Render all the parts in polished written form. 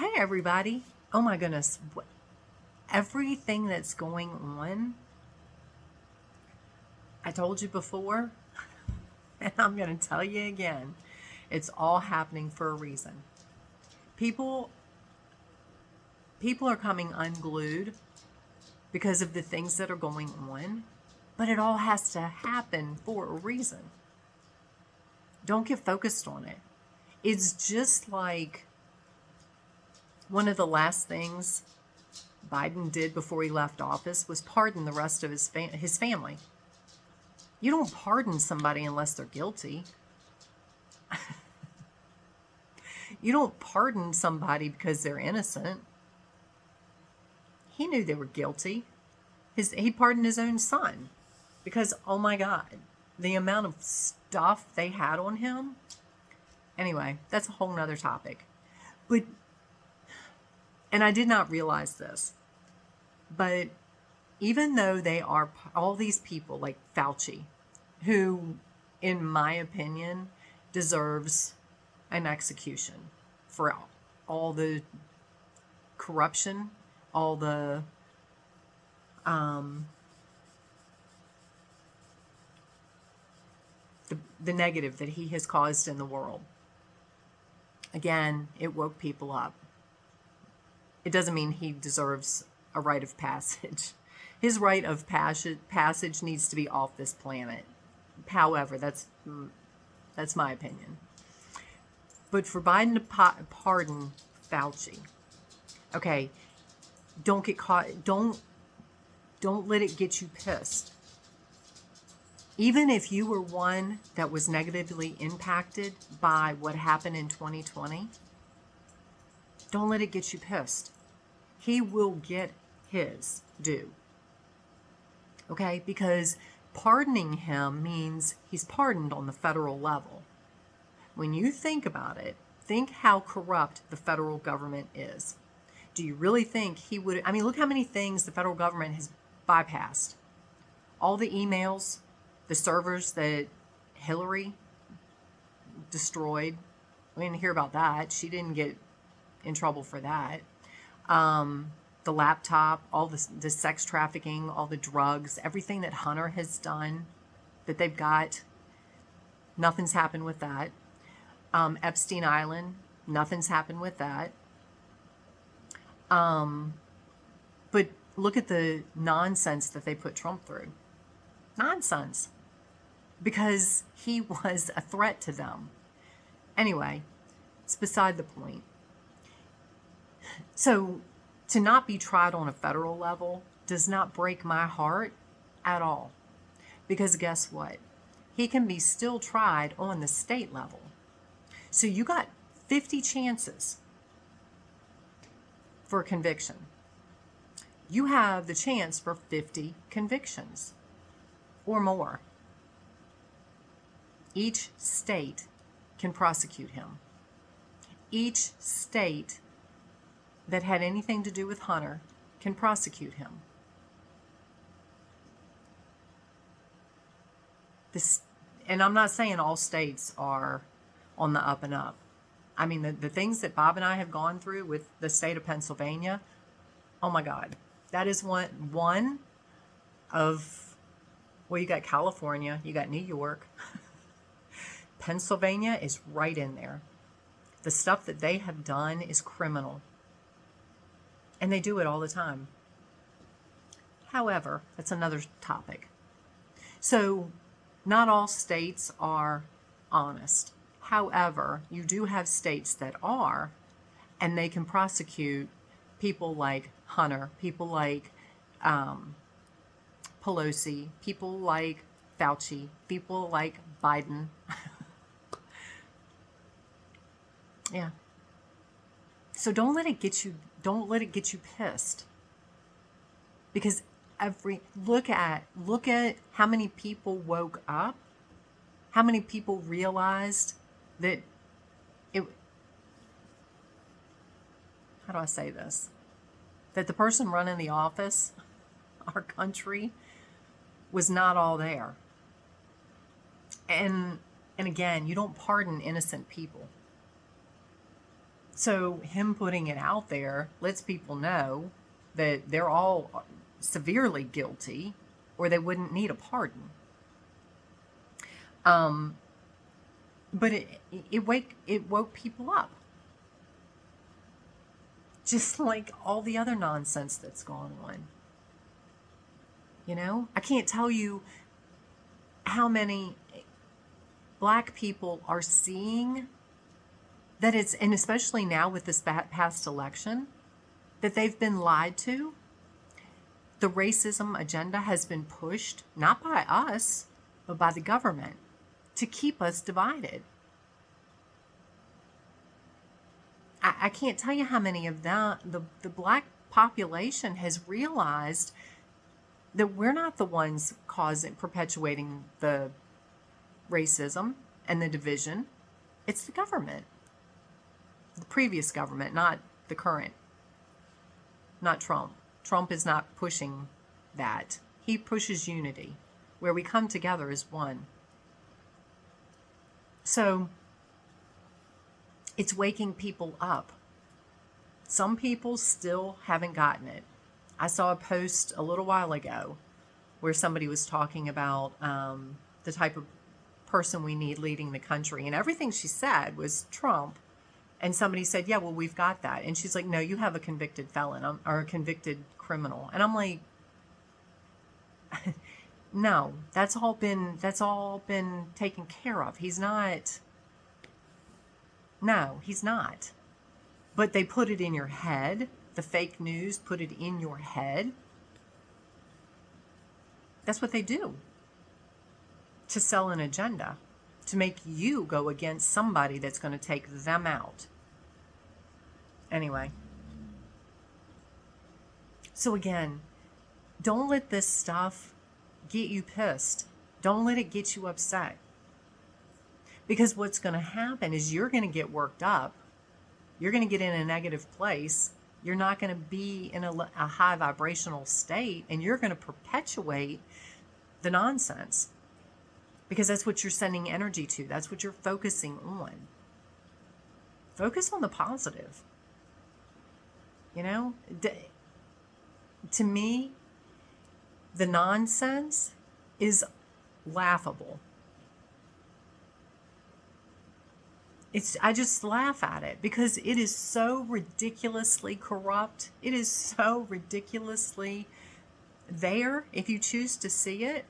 Hey, everybody. Oh my goodness. Everything that's going on, I told you before, and I'm going to tell you again. It's all happening for a reason. People people are coming unglued because of the things that are going on, but it all has to happen for a reason. Don't get focused on it. It's just like one of the last things Biden did before he left office was pardon the rest of his family. You don't pardon somebody unless they're guilty. You don't pardon somebody because they're innocent. He knew they were guilty. He pardoned his own son because, oh my God, the amount of stuff they had on him. Anyway, that's a whole nother topic. And I did not realize this, but even though they are all these people like Fauci, who, in my opinion, deserves an execution for all the corruption, all the the negative that he has caused in the world. Again, it woke people up. It doesn't mean he deserves a rite of passage. His rite of passage needs to be off this planet. However, that's my opinion. But for Biden to pardon Fauci, okay, don't get caught. Don't let it get you pissed. Even if you were one that was negatively impacted by what happened in 2020, don't let it get you pissed. He will get his due. Okay? Because pardoning him means he's pardoned on the federal level. When you think about it, think how corrupt the federal government is. Do you really think he would? I mean, look how many things the federal government has bypassed. All the emails, the servers that Hillary destroyed. We didn't hear about that. She didn't get in trouble for that. The laptop, all the sex trafficking, all the drugs, everything that Hunter has done that they've got, nothing's happened with that. Epstein Island, nothing's happened with that. But look at the nonsense that they put Trump through. Nonsense. Because he was a threat to them. Anyway, it's beside the point. So, to not be tried on a federal level does not break my heart at all. Because guess what? He can be still tried on the state level. So you got 50 chances for a conviction. You have the chance for 50 convictions or more. Each state can prosecute him. Each state that had anything to do with Hunter can prosecute him. And I'm not saying all states are on the up and up. I mean, the things that Bob and I have gone through with the state of Pennsylvania, oh my God, that is one of, well, you got California, you got New York. Pennsylvania is right in there. The stuff that they have done is criminal. And they do it all the time. However, that's another topic. So, not all states are honest. However, you do have states that are, and they can prosecute people like Hunter, people like Pelosi, people like Fauci, people like Biden. Yeah. So don't let it get you pissed. Because look at how many people woke up, how many people realized that how do I say this? That the person running the office, our country, was not all there. And again, you don't pardon innocent people. So him putting it out there lets people know that they're all severely guilty, or they wouldn't need a pardon. But it woke people up, just like all the other nonsense that's going on. You know, I can't tell you how many Black people are seeing that it's, and especially now with this past election, that they've been lied to. The racism agenda has been pushed, not by us, but by the government, to keep us divided. I can't tell you how many of the Black population has realized that we're not the ones perpetuating the racism and the division. It's the government. The previous government, not the current. Not Trump. Trump is not pushing that. He pushes unity, where we come together as one. So it's waking people up. Some people still haven't gotten it. I saw a post a little while ago where somebody was talking about the type of person we need leading the country, and everything she said was Trump. And somebody said, yeah, well, we've got that. And she's like, no, you have a convicted felon or a convicted criminal. And I'm like, no, that's all been taken care of. He's not. No, he's not. But they put it in your head. The fake news put it in your head. That's what they do. To sell an agenda. To make you go against somebody that's going to take them out. Anyway. So again, don't let this stuff get you pissed. Don't let it get you upset. Because what's going to happen is you're going to get worked up. You're going to get in a negative place. You're not going to be in a high vibrational state, and you're going to perpetuate the nonsense. Because that's what you're sending energy to. That's what you're focusing on. Focus on the positive. You know, to me, the nonsense is laughable. I just laugh at it because it is so ridiculously corrupt. It is so ridiculously there if you choose to see it.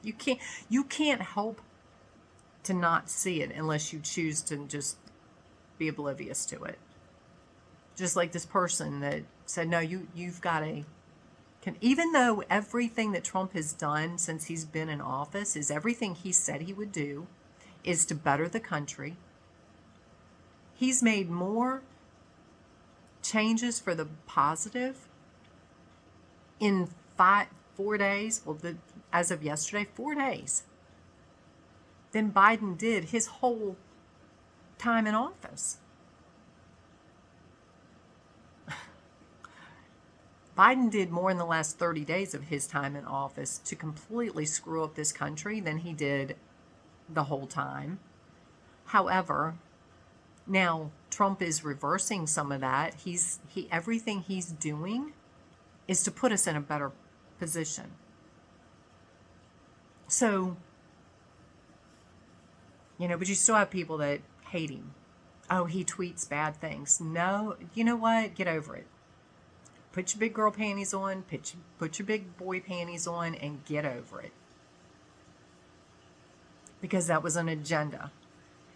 You can't help to not see it unless you choose to just be oblivious to it. Just like this person that said, no, you've got to, even though everything that Trump has done since he's been in office is everything he said he would do, is to better the country. He's made more changes for the positive in 4 days, well, as of yesterday, 4 days, than Biden did his whole time in office. Biden did more in the last 30 days of his time in office to completely screw up this country than he did the whole time. However, now Trump is reversing some of that. Everything he's doing is to put us in a better position. So, you know, but you still have people that hate him. Oh, he tweets bad things. No, you know what? Get over it. Put your big girl panties on, put your big boy panties on, and get over it. Because that was an agenda.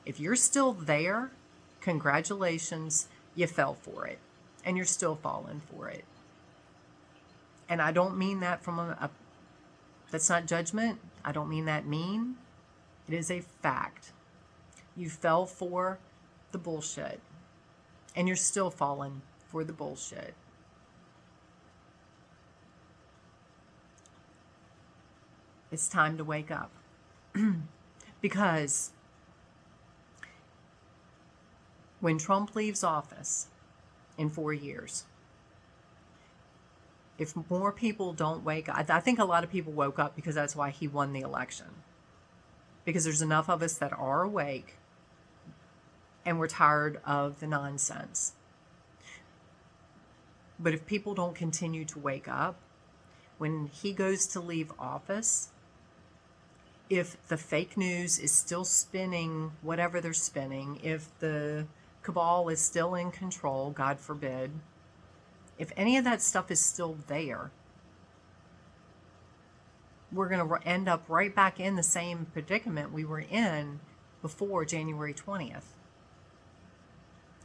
If you're still there, congratulations, you fell for it. And you're still falling for it. And I don't mean that from that's not judgment. I don't mean that mean. It is a fact. You fell for the bullshit. And you're still falling for the bullshit. It's time to wake up. Because when Trump leaves office in 4 years, if more people don't wake up, I think a lot of people woke up because that's why he won the election. Because there's enough of us that are awake and we're tired of the nonsense. But if people don't continue to wake up, when he goes to leave office, if the fake news is still spinning whatever they're spinning, if the cabal is still in control, God forbid, if any of that stuff is still there, we're going to end up right back in the same predicament we were in before January 20th.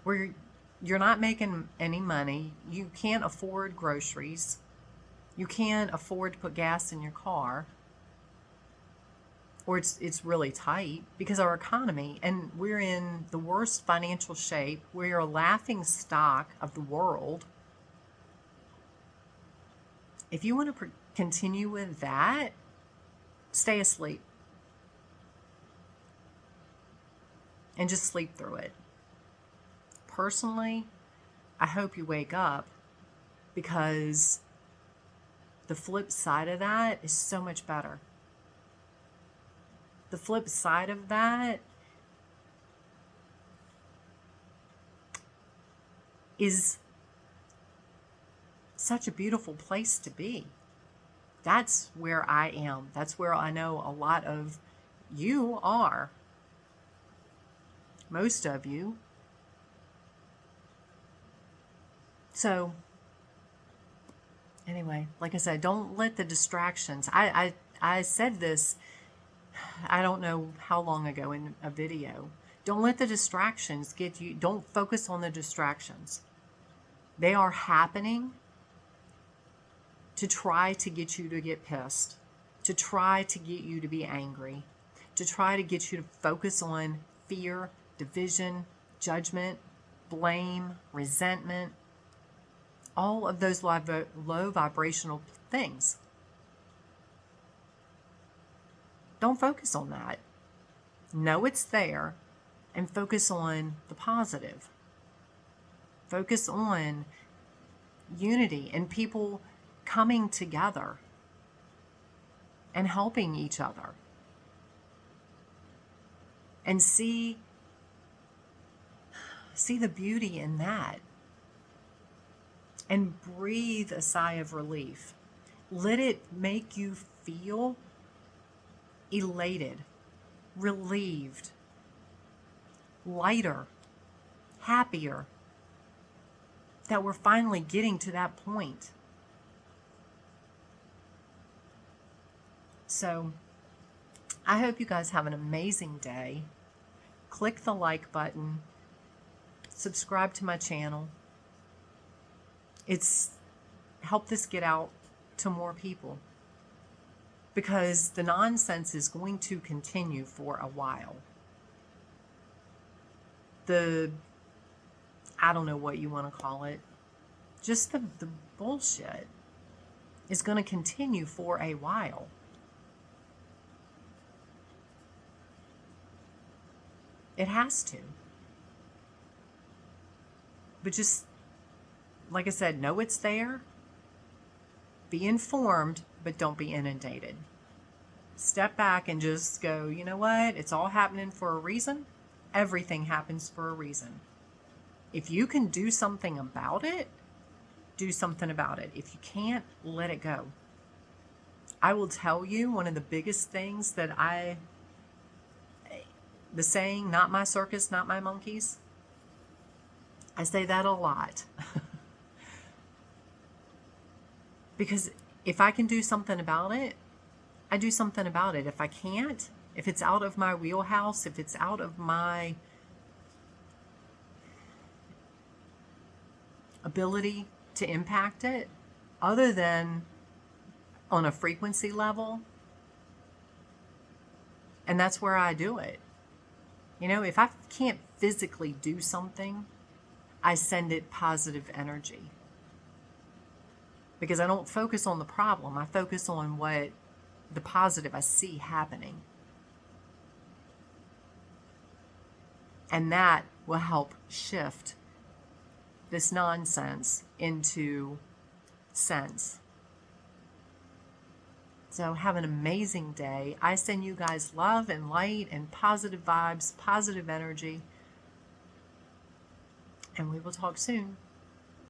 Where you're not making any money, you can't afford groceries, you can't afford to put gas in your car, or it's really tight because our economy, and we're in the worst financial shape. We're a laughing stock of the world. If you want to continue with that, stay asleep and just sleep through it. Personally, I hope you wake up, because the flip side of that is so much better. The flip side of that is such a beautiful place to be. That's where I am. That's where I know a lot of you are. Most of you. So, anyway, like I said, don't let the distractions. I said this, I don't know how long ago in a video. Don't let the distractions get you. Don't focus on the distractions. They are happening to try to get you to get pissed, to try to get you to be angry, to try to get you to focus on fear, division, judgment, blame, resentment, all of those low vibrational things. Don't focus on that. Know it's there and focus on the positive. Focus on unity and people coming together and helping each other. And see the beauty in that. And breathe a sigh of relief. Let it make you feel elated, relieved, lighter, happier, that we're finally getting to that point. So, I hope you guys have an amazing day. Click the like button. Subscribe to my channel. It's help this get out to more people, because the nonsense is going to continue for a while. I don't know what you want to call it, just the bullshit is going to continue for a while. It has to. But just, like I said, know it's there. Be informed, but don't be inundated. Step back and just go, you know what? It's all happening for a reason. Everything happens for a reason. If you can do something about it, do something about it. If you can't, let it go. I will tell you, one of the biggest things that the saying, not my circus, not my monkeys, I say that a lot. Because if I can do something about it, I do something about it. If I can't, if it's out of my wheelhouse, if it's out of my ability to impact it, other than on a frequency level, and that's where I do it. You know, if I can't physically do something, I send it positive energy. Because I don't focus on the problem. I focus on what the positive I see happening. And that will help shift this nonsense into sense. So have an amazing day. I send you guys love and light and positive vibes, positive energy. and we will talk soon.